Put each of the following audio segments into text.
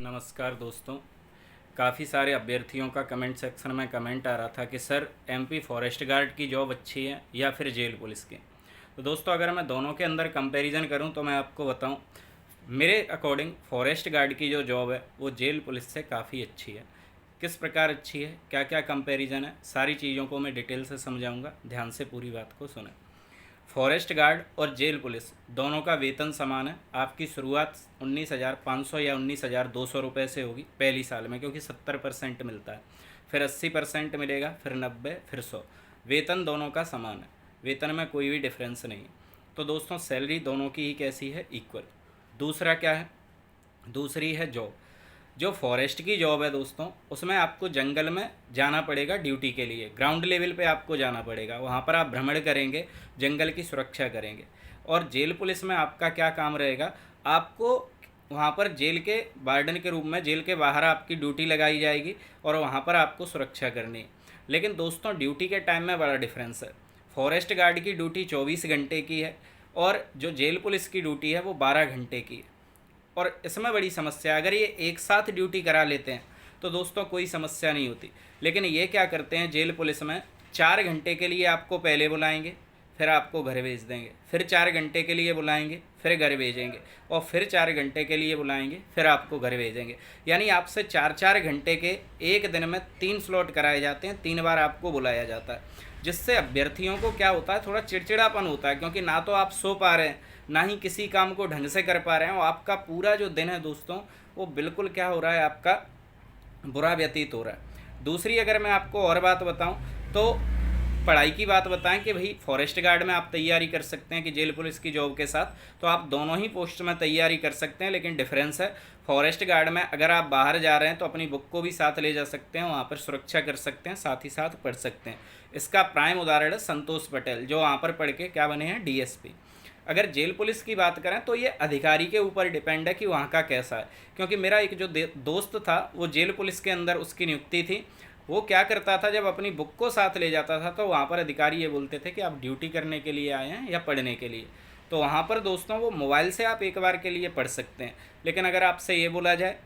नमस्कार दोस्तों। काफ़ी सारे अभ्यर्थियों का कमेंट सेक्शन में कमेंट आ रहा था कि सर एमपी फॉरेस्ट गार्ड की जॉब अच्छी है या फिर जेल पुलिस की। तो दोस्तों अगर मैं दोनों के अंदर कंपैरिजन करूं तो मैं आपको बताऊं, मेरे अकॉर्डिंग फॉरेस्ट गार्ड की जो जॉब है वो जेल पुलिस से काफ़ी अच्छी है। किस प्रकार अच्छी है, क्या क्या कंपैरिजन है, सारी चीज़ों को मैं डिटेल से समझाऊंगा। ध्यान से पूरी बात को सुनें। फॉरेस्ट गार्ड और जेल पुलिस दोनों का वेतन समान है। आपकी शुरुआत 19,500 या 19,200 रुपये से होगी पहली साल में, क्योंकि 70% मिलता है, फिर 80% मिलेगा, फिर 90, फिर 100। वेतन दोनों का समान है, वेतन में कोई भी डिफरेंस नहीं है। तो दोस्तों सैलरी दोनों की ही कैसी है, इक्वल। दूसरा क्या है, दूसरी है जॉब। जो फॉरेस्ट की जॉब है दोस्तों, उसमें आपको जंगल में जाना पड़ेगा ड्यूटी के लिए, ग्राउंड लेवल पे आपको जाना पड़ेगा, वहाँ पर आप भ्रमण करेंगे, जंगल की सुरक्षा करेंगे। और जेल पुलिस में आपका क्या काम रहेगा, आपको वहाँ पर जेल के वार्डन के रूप में जेल के बाहर आपकी ड्यूटी लगाई जाएगी और वहाँ पर आपको सुरक्षा करनी है। लेकिन दोस्तों ड्यूटी के टाइम में बड़ा डिफरेंस है। फॉरेस्ट गार्ड की ड्यूटी 24 घंटे की है और जो जेल पुलिस की ड्यूटी है वो 12 घंटे की है। और इसमें बड़ी समस्या, अगर ये एक साथ ड्यूटी करा लेते हैं तो दोस्तों कोई समस्या नहीं होती। लेकिन ये क्या करते हैं जेल पुलिस में, 4 घंटे के लिए आपको पहले बुलाएंगे, फिर आपको घर भेज देंगे, फिर 4 घंटे के लिए बुलाएंगे, फिर घर भेजेंगे, और फिर 4 घंटे के लिए बुलाएंगे, फिर आपको घर भेजेंगे। यानी आपसे 4 4 घंटे के एक दिन में 3 स्लॉट कराए जाते हैं, 3 बार आपको बुलाया जाता है। जिससे अभ्यर्थियों को क्या होता है, थोड़ा चिड़चिड़ापन होता है, क्योंकि ना तो आप सो पा रहे हैं, ना ही किसी काम को ढंग से कर पा रहे हैं, और आपका पूरा जो दिन है दोस्तों वो बिल्कुल क्या हो रहा है, आपका बुरा व्यतीत हो रहा है। दूसरी अगर मैं आपको और बात बताऊं तो पढ़ाई की बात बताएं कि भाई फॉरेस्ट गार्ड में आप तैयारी कर सकते हैं कि जेल पुलिस की जॉब के साथ, तो आप दोनों ही पोस्ट में तैयारी कर सकते हैं। लेकिन डिफरेंस है, फॉरेस्ट गार्ड में अगर आप बाहर जा रहे हैं तो अपनी बुक को भी साथ ले जा सकते हैं, वहाँ पर सुरक्षा कर सकते हैं, साथ ही साथ पढ़ सकते हैं। इसका प्राइम उदाहरण है संतोष पटेल, जो वहाँ पर पढ़ के क्या बने हैं, डीएसपी। अगर जेल पुलिस की बात करें तो ये अधिकारी के ऊपर डिपेंड है कि वहाँ का कैसा है। क्योंकि मेरा एक जो दोस्त था वो जेल पुलिस के अंदर उसकी नियुक्ति थी, वो क्या करता था, जब अपनी बुक को साथ ले जाता था तो वहाँ पर अधिकारी ये बोलते थे कि आप ड्यूटी करने के लिए आए हैं या पढ़ने के लिए। तो वहाँ पर दोस्तों वो मोबाइल से आप एक बार के लिए पढ़ सकते हैं। लेकिन अगर आपसे ये बोला जाए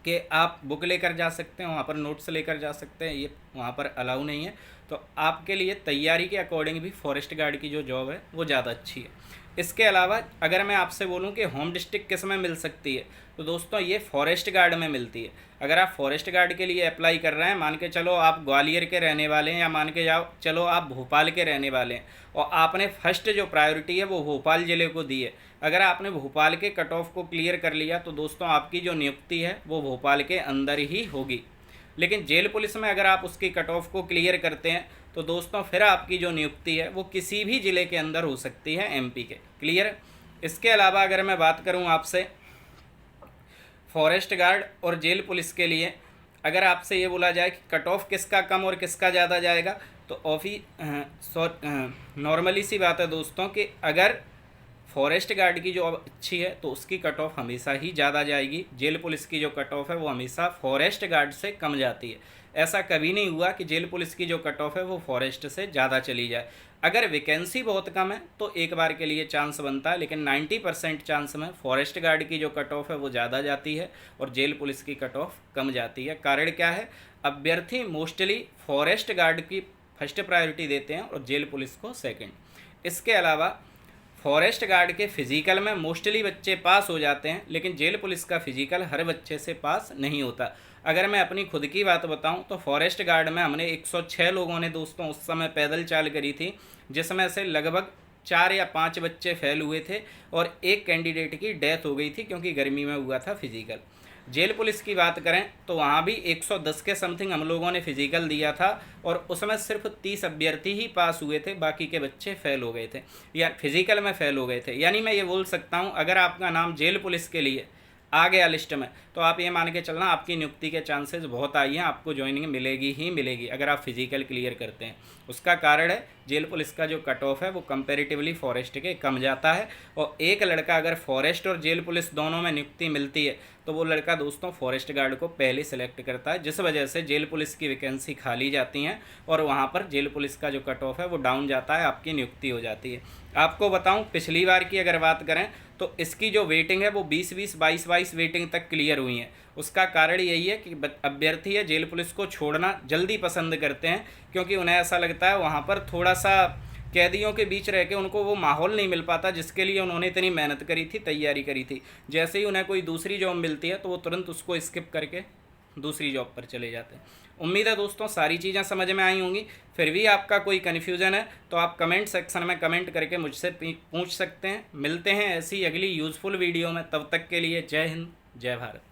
कि आप बुक लेकर जा सकते हैं, वहाँ पर नोट्स लेकर जा सकते हैं, ये वहाँ पर अलाउ नहीं है। तो आपके लिए तैयारी के अकॉर्डिंग भी फॉरेस्ट गार्ड की जो जॉब है वो ज़्यादा अच्छी है। इसके अलावा अगर मैं आपसे बोलूं कि होम डिस्ट्रिक्ट किस में मिल सकती है, तो दोस्तों ये फॉरेस्ट गार्ड में मिलती है। अगर आप फॉरेस्ट गार्ड के लिए अप्लाई कर रहे हैं, मान के चलो आप ग्वालियर के रहने वाले हैं, या मान के जाओ चलो आप भोपाल के रहने वाले हैं, और आपने फर्स्ट जो प्रायोरिटी है वो भोपाल ज़िले को दी है। अगर आपने भोपाल के कट ऑफ को क्लियर कर लिया तो दोस्तों आपकी जो नियुक्ति है वो भोपाल के अंदर ही होगी। लेकिन जेल पुलिस में अगर आप उसकी कट ऑफ को क्लियर करते हैं तो दोस्तों फिर आपकी जो नियुक्ति है वो किसी भी ज़िले के अंदर हो सकती है, एमपी के। क्लियर। इसके अलावा अगर मैं बात करूं आपसे फॉरेस्ट गार्ड और जेल पुलिस के लिए, अगर आपसे ये बोला जाए कि कट ऑफ किसका कम और किसका ज़्यादा जाएगा, तो नॉर्मली सी बात है दोस्तों कि अगर फॉरेस्ट गार्ड की जो अच्छी है तो उसकी कट ऑफ हमेशा ही ज़्यादा जाएगी। जेल पुलिस की जो कट ऑफ है वो हमेशा फॉरेस्ट गार्ड से कम जाती है। ऐसा कभी नहीं हुआ कि जेल पुलिस की जो कट ऑफ है वो फॉरेस्ट से ज़्यादा चली जाए। अगर वैकेंसी बहुत कम है तो एक बार के लिए चांस बनता है, लेकिन 90% चांस में फॉरेस्ट गार्ड की जो कट ऑफ है वो ज़्यादा जाती है और जेल पुलिस की कट ऑफ कम जाती है। कारण क्या है, अभ्यर्थी मोस्टली फॉरेस्ट गार्ड की फर्स्ट प्रायोरिटी देते हैं और जेल पुलिस को सेकेंड। इसके अलावा फॉरेस्ट गार्ड के फिजिकल में मोस्टली बच्चे पास हो जाते हैं, लेकिन जेल पुलिस का फिजिकल हर बच्चे से पास नहीं होता। अगर मैं अपनी खुद की बात बताऊं तो फॉरेस्ट गार्ड में हमने 106 लोगों ने दोस्तों उस समय पैदल चाल करी थी, जिसमें से लगभग 4 या 5 बच्चे फेल हुए थे और एक कैंडिडेट की डेथ हो गई थी, क्योंकि गर्मी में हुआ था फिजिकल। जेल पुलिस की बात करें तो वहाँ भी 110 के समथिंग हम लोगों ने फिजिकल दिया था और उसमें सिर्फ 30 अभ्यर्थी ही पास हुए थे, बाकी के बच्चे फेल हो गए थे या फिजिकल में फेल हो गए थे। यानी मैं ये बोल सकता हूँ, अगर आपका नाम जेल पुलिस के लिए आ गया लिस्ट में तो आप ये मान के चलना आपकी नियुक्ति के चांसेस बहुत आई हैं, आपको ज्वाइनिंग मिलेगी ही मिलेगी अगर आप फिजिकल क्लियर करते हैं। उसका कारण है जेल पुलिस का जो कट ऑफ है वो कंपैरेटिवली फॉरेस्ट के कम जाता है। और एक लड़का अगर फॉरेस्ट और जेल पुलिस दोनों में नियुक्ति मिलती है तो वो लड़का दोस्तों फॉरेस्ट गार्ड को पहले सेलेक्ट करता है, जिस वजह से जेल पुलिस की वैकेंसी खाली जाती हैं और वहाँ पर जेल पुलिस का जो कट ऑफ है वो डाउन जाता है, आपकी नियुक्ति हो जाती है। आपको बताऊँ पिछली बार की अगर बात करें तो इसकी जो वेटिंग है वो 20-20, 22-22 वेटिंग तक क्लियर हुई है। उसका कारण यही है कि अभ्यर्थी है जेल पुलिस को छोड़ना जल्दी पसंद करते हैं, क्योंकि उन्हें ऐसा लगता है वहाँ पर थोड़ा सा कैदियों के बीच रह के उनको वो माहौल नहीं मिल पाता जिसके लिए उन्होंने इतनी मेहनत करी थी, तैयारी करी थी। जैसे ही उन्हें कोई दूसरी जॉब मिलती है तो वो तुरंत उसको स्किप करके दूसरी जॉब पर चले जाते हैं। उम्मीद है दोस्तों सारी चीज़ें समझ में आई होंगी। फिर भी आपका कोई कन्फ्यूज़न है तो आप कमेंट सेक्शन में कमेंट करके मुझसे पूछ सकते हैं। मिलते हैं ऐसी अगली यूज़फुल वीडियो में, तब तक के लिए जय हिंद, जय भारत।